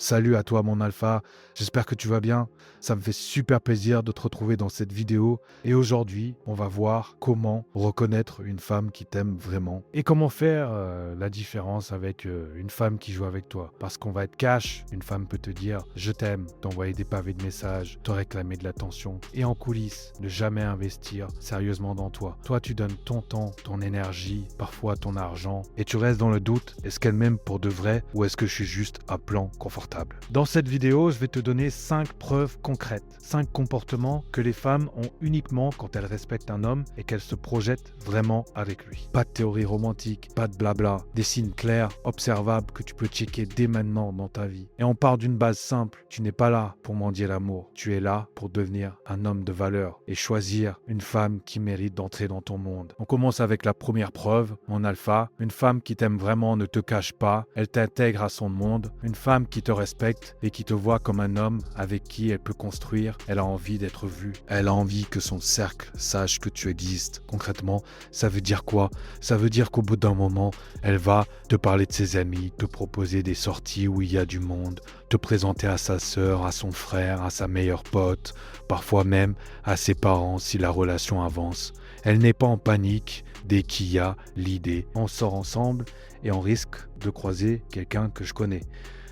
Salut à toi mon alpha, j'espère que tu vas bien. Ça me fait super plaisir de te retrouver dans cette vidéo et aujourd'hui on va voir comment reconnaître une femme qui t'aime vraiment et comment faire la différence avec une femme qui joue avec toi. Parce qu'on va être cash, une femme peut te dire je t'aime, t'envoyer des pavés de messages, te réclamer de l'attention et en coulisses ne jamais investir sérieusement dans toi. Toi tu donnes ton temps, ton énergie, parfois ton argent et tu restes dans le doute, est-ce qu'elle m'aime pour de vrai ou est-ce que je suis juste un plan confortable? Dans cette vidéo, je vais te donner 5 preuves concrètes, 5 comportements que les femmes ont uniquement quand elles respectent un homme et qu'elles se projettent vraiment avec lui. Pas de théorie romantique, pas de blabla, des signes clairs, observables que tu peux checker dès maintenant dans ta vie. Et on part d'une base simple, tu n'es pas là pour mendier l'amour, tu es là pour devenir un homme de valeur et choisir une femme qui mérite d'entrer dans ton monde. On commence avec la première preuve, mon alpha, une femme qui t'aime vraiment ne te cache pas, elle t'intègre à son monde, une femme qui te respecte et qui te voit comme un homme avec qui elle peut construire, elle a envie d'être vue, elle a envie que son cercle sache que tu existes. Concrètement, ça veut dire quoi? Ça veut dire qu'au bout d'un moment, elle va te parler de ses amis, te proposer des sorties où il y a du monde, te présenter à sa sœur, à son frère, à sa meilleure pote, parfois même à ses parents si la relation avance. Elle n'est pas en panique dès qu'il y a l'idée. On sort ensemble et on risque de croiser quelqu'un que je connais.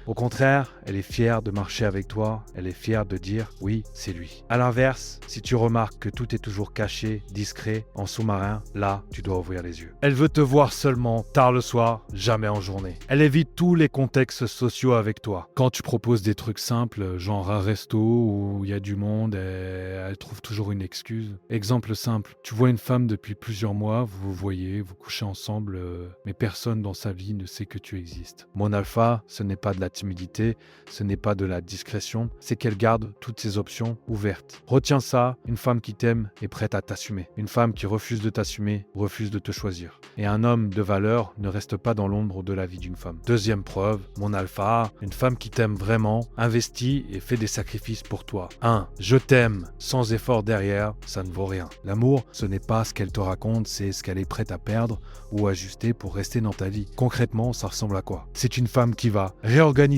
Au contraire, elle est fière de marcher avec toi, elle est fière de dire « oui, c'est lui ». A l'inverse, si tu remarques que tout est toujours caché, discret, en sous-marin, là, tu dois ouvrir les yeux. Elle veut te voir seulement tard le soir, jamais en journée. Elle évite tous les contextes sociaux avec toi. Quand tu proposes des trucs simples, genre un resto où il y a du monde, elle trouve toujours une excuse. Exemple simple, tu vois une femme depuis plusieurs mois, vous vous voyez, vous couchez ensemble, mais personne dans sa vie ne sait que tu existes. Mon alpha, ce n'est pas de la timidité, ce n'est pas de la discrétion, c'est qu'elle garde toutes ses options ouvertes. Retiens ça, une femme qui t'aime est prête à t'assumer. Une femme qui refuse de t'assumer, refuse de te choisir. Et un homme de valeur ne reste pas dans l'ombre de la vie d'une femme. Deuxième preuve, mon alpha, une femme qui t'aime vraiment, investit et fait des sacrifices pour toi. 1. Je t'aime, sans effort derrière, ça ne vaut rien. L'amour, ce n'est pas ce qu'elle te raconte, c'est ce qu'elle est prête à perdre ou ajuster pour rester dans ta vie. Concrètement, ça ressemble à quoi? C'est une femme qui va réorganiser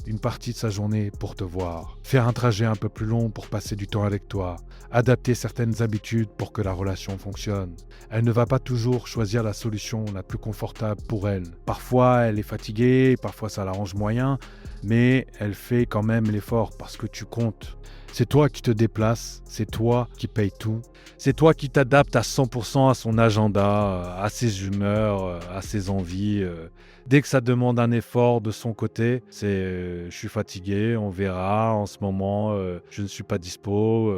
une partie de sa journée pour te voir, faire un trajet un peu plus long pour passer du temps avec toi, adapter certaines habitudes pour que la relation fonctionne. Elle ne va pas toujours choisir la solution la plus confortable pour elle. Parfois, elle est fatiguée, parfois ça l'arrange moyen, mais elle fait quand même l'effort parce que tu comptes. C'est toi qui te déplaces, c'est toi qui payes tout, c'est toi qui t'adaptes à 100% à son agenda, à ses humeurs, à ses envies. Dès que ça demande un effort de son côté, c'est je suis fatigué, on verra, en ce moment, je ne suis pas dispo.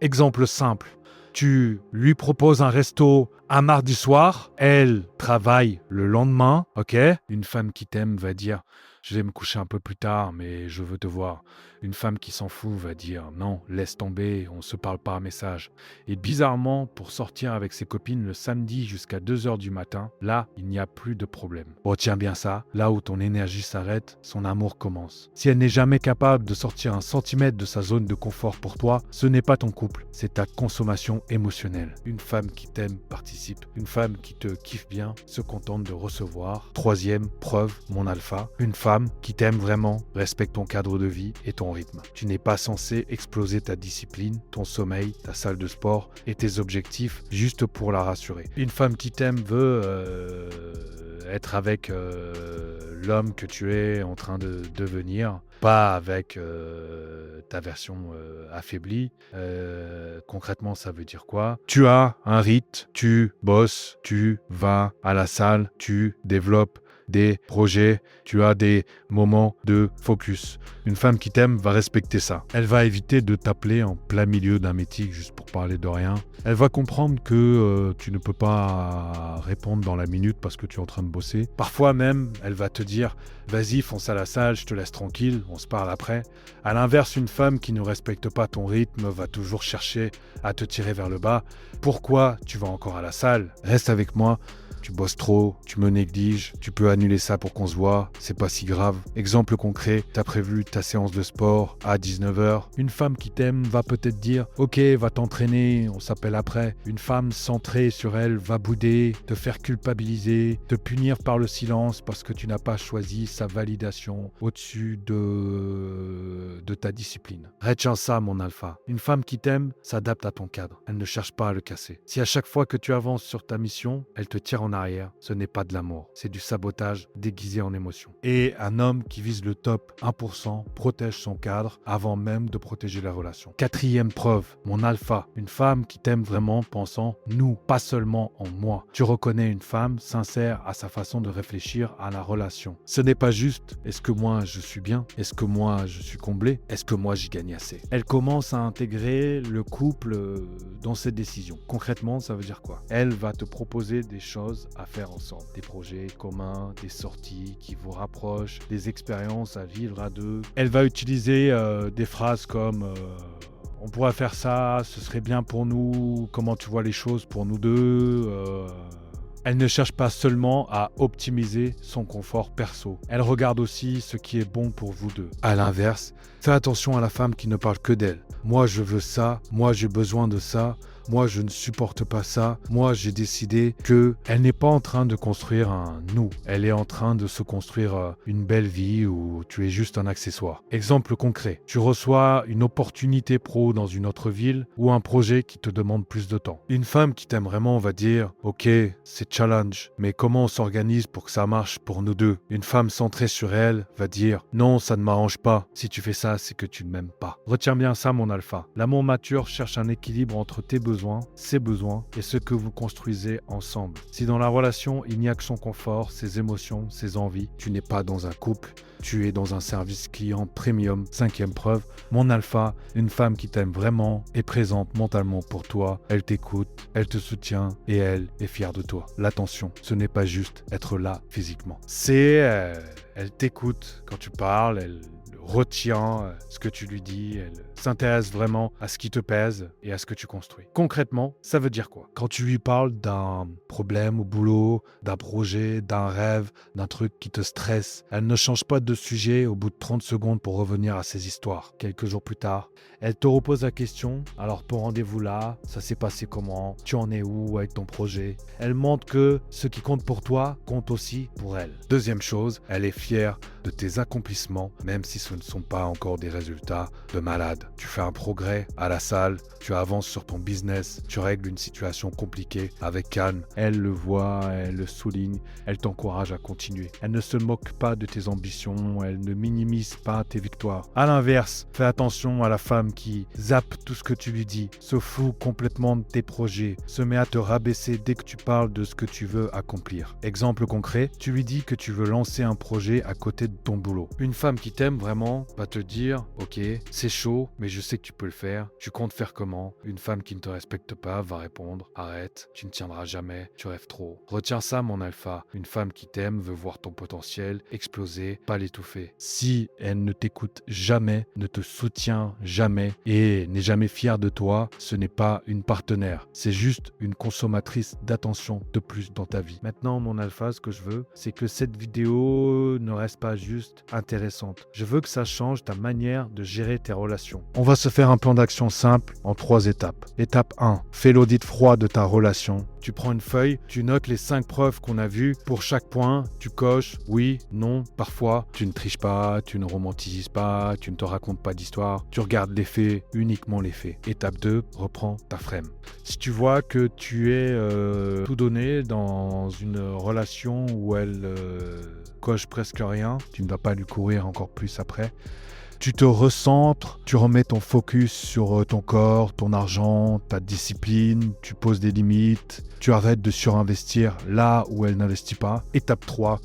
Exemple simple, tu lui proposes un resto un mardi soir, elle travaille le lendemain, ok? Une femme qui t'aime va dire je vais me coucher un peu plus tard, mais je veux te voir. Une femme qui s'en fout va dire non, laisse tomber, on se parle par message. Et bizarrement, pour sortir avec ses copines le samedi jusqu'à 2h du matin, là, il n'y a plus de problème. Retiens bien ça, là où ton énergie s'arrête, son amour commence. Si elle n'est jamais capable de sortir un centimètre de sa zone de confort pour toi, ce n'est pas ton couple, c'est ta consommation émotionnelle. Une femme qui t'aime participe, une femme qui te kiffe bien se contente de recevoir. Troisième preuve, mon alpha, une femme qui t'aime vraiment, respecte ton cadre de vie et ton rythme. Tu n'es pas censé exploser ta discipline, ton sommeil, ta salle de sport et tes objectifs juste pour la rassurer. Une femme qui t'aime veut être avec l'homme que tu es en train de devenir, pas avec ta version affaiblie. Concrètement, ça veut dire quoi? Tu as un rythme, tu bosses, tu vas à la salle, tu développes des projets, tu as des moments de focus. Une femme qui t'aime va respecter ça. Elle va éviter de t'appeler en plein milieu d'un meeting juste pour parler de rien. Elle va comprendre que tu ne peux pas répondre dans la minute parce que tu es en train de bosser. Parfois même, elle va te dire « Vas-y, fonce à la salle, je te laisse tranquille, on se parle après ». À l'inverse, une femme qui ne respecte pas ton rythme va toujours chercher à te tirer vers le bas. Pourquoi tu vas encore à la salle? Reste avec moi. tu bosses trop, tu me négliges, tu peux annuler ça pour qu'on se voit, c'est pas si grave. Exemple concret, t'as prévu ta séance de sport à 19h. Une femme qui t'aime va peut-être dire « Ok, va t'entraîner, on s'appelle après ». Une femme centrée sur elle va bouder, te faire culpabiliser, te punir par le silence parce que tu n'as pas choisi sa validation au-dessus de ta discipline. Retiens ça, mon alpha. Une femme qui t'aime s'adapte à ton cadre. Elle ne cherche pas à le casser. Si à chaque fois que tu avances sur ta mission, elle te tire en arrière, ce n'est pas de l'amour. C'est du sabotage déguisé en émotion. Et un homme qui vise le top 1% protège son cadre avant même de protéger la relation. Quatrième preuve, mon alpha. Une femme qui t'aime vraiment pensant nous, pas seulement en moi. Tu reconnais une femme sincère à sa façon de réfléchir à la relation. Ce n'est pas juste est-ce que moi je suis bien? Est-ce que moi je suis comblé? Est-ce que moi j'y gagne assez? Elle commence à intégrer le couple dans ses décisions. Concrètement, ça veut dire quoi? Elle va te proposer des choses à faire ensemble. Des projets communs, des sorties qui vous rapprochent, des expériences à vivre à deux. Elle va utiliser des phrases comme on pourrait faire ça, ce serait bien pour nous, comment tu vois les choses pour nous deux Elle ne cherche pas seulement à optimiser son confort perso. Elle regarde aussi ce qui est bon pour vous deux. À l'inverse, fais attention à la femme qui ne parle que d'elle. Moi, je veux ça. Moi, j'ai besoin de ça. Moi, je ne supporte pas ça. Moi, j'ai décidé que elle n'est pas en train de construire un nous. Elle est en train de se construire une belle vie où tu es juste un accessoire. Exemple concret. Tu reçois une opportunité pro dans une autre ville ou un projet qui te demande plus de temps. Une femme qui t'aime vraiment va dire « Ok, c'est challenge, mais comment on s'organise pour que ça marche pour nous deux ?» Une femme centrée sur elle va dire « Non, ça ne m'arrange pas. Si tu fais ça, c'est que tu ne m'aimes pas. » Retiens bien ça, mon alpha. L'amour mature cherche un équilibre entre tes besoins, ses besoins et ce que vous construisez ensemble. Si dans la relation, il n'y a que son confort, ses émotions, ses envies, tu n'es pas dans un couple, tu es dans un service client premium. Cinquième preuve, mon alpha, une femme qui t'aime vraiment, est présente mentalement pour toi, elle t'écoute, elle te soutient et elle est fière de toi. L'attention, ce n'est pas juste être là physiquement. Elle t'écoute quand tu parles, elle retient ce que tu lui dis, elle s'intéresse vraiment à ce qui te pèse et à ce que tu construis. Concrètement, ça veut dire quoi? Quand tu lui parles d'un problème au boulot, d'un projet, d'un rêve, d'un truc qui te stresse, elle ne change pas de sujet au bout de 30 secondes pour revenir à ses histoires. Quelques jours plus tard, elle te repose la question, alors ton rendez-vous là, ça s'est passé comment? Tu en es où avec ton projet? Elle montre que ce qui compte pour toi compte aussi pour elle. Deuxième chose, elle est fière de tes accomplissements, même si ce ne sont pas encore des résultats de malade. Tu fais un progrès à la salle, tu avances sur ton business, tu règles une situation compliquée avec calme. Elle le voit, elle le souligne, elle t'encourage à continuer. Elle ne se moque pas de tes ambitions, elle ne minimise pas tes victoires. À l'inverse, fais attention à la femme qui zappe tout ce que tu lui dis, se fout complètement de tes projets, se met à te rabaisser dès que tu parles de ce que tu veux accomplir. Exemple concret, tu lui dis que tu veux lancer un projet à côté de ton boulot. Une femme qui t'aime vraiment va te dire « Ok, c'est chaud, mais je sais que tu peux le faire. Tu comptes faire comment ?» Une femme qui ne te respecte pas va répondre « Arrête, tu ne tiendras jamais, tu rêves trop. » Retiens ça, mon alpha. Une femme qui t'aime veut voir ton potentiel exploser, pas l'étouffer. Si elle ne t'écoute jamais, ne te soutient jamais et n'est jamais fière de toi, ce n'est pas une partenaire. C'est juste une consommatrice d'attention de plus dans ta vie. Maintenant, mon alpha, ce que je veux, c'est que cette vidéo ne reste pas juste intéressante. Je veux que ça change ta manière de gérer tes relations. On va se faire un plan d'action simple en 3 étapes. Étape 1, fais l'audit froid de ta relation. Tu prends une feuille, tu notes les 5 preuves qu'on a vues. Pour chaque point, tu coches oui, non, parfois. Tu ne triches pas, tu ne romantises pas, tu ne te racontes pas d'histoire. Tu regardes les faits, uniquement les faits. Étape 2, reprends ta frame. Si tu vois que tu es tout donné dans une relation où elle coche presque rien, tu ne dois pas lui courir encore plus après. Tu te recentres, tu remets ton focus sur ton corps, ton argent, ta discipline, tu poses des limites, tu arrêtes de surinvestir là où elle n'investit pas. Étape 3,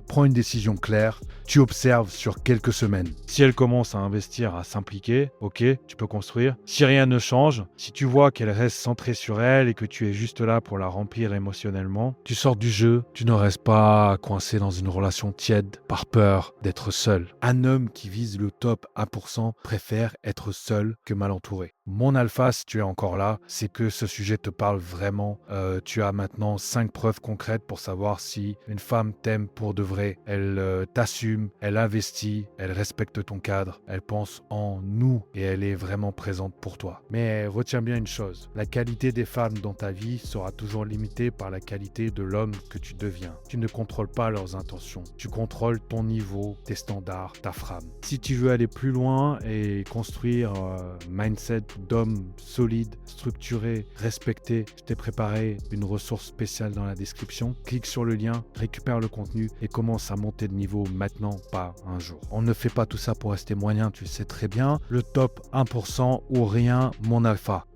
prends une décision claire, tu observes sur quelques semaines. Si elle commence à investir, à s'impliquer, ok, tu peux construire. Si rien ne change, si tu vois qu'elle reste centrée sur elle et que tu es juste là pour la remplir émotionnellement, tu sors du jeu, tu ne restes pas coincé dans une relation tiède par peur d'être seul. Un homme qui vise le top 1% préfère être seul que mal entouré. Mon alpha, si tu es encore là, c'est que ce sujet te parle vraiment. Tu as maintenant 5 preuves concrètes pour savoir si une femme t'aime pour de vrai. Elle t'assume, elle investit, elle respecte ton cadre, elle pense en nous et elle est vraiment présente pour toi. Mais retiens bien une chose, la qualité des femmes dans ta vie sera toujours limitée par la qualité de l'homme que tu deviens. Tu ne contrôles pas leurs intentions, tu contrôles ton niveau, tes standards, ta frame. Si tu veux aller plus loin et construire mindset d'homme solide, structuré, respecté, je t'ai préparé une ressource spéciale dans la description. Clique sur le lien, récupère le contenu et commence à monter de niveau maintenant, pas un jour. On ne fait pas tout ça pour rester moyen, tu le sais très bien. Le top 1% ou rien, mon alpha.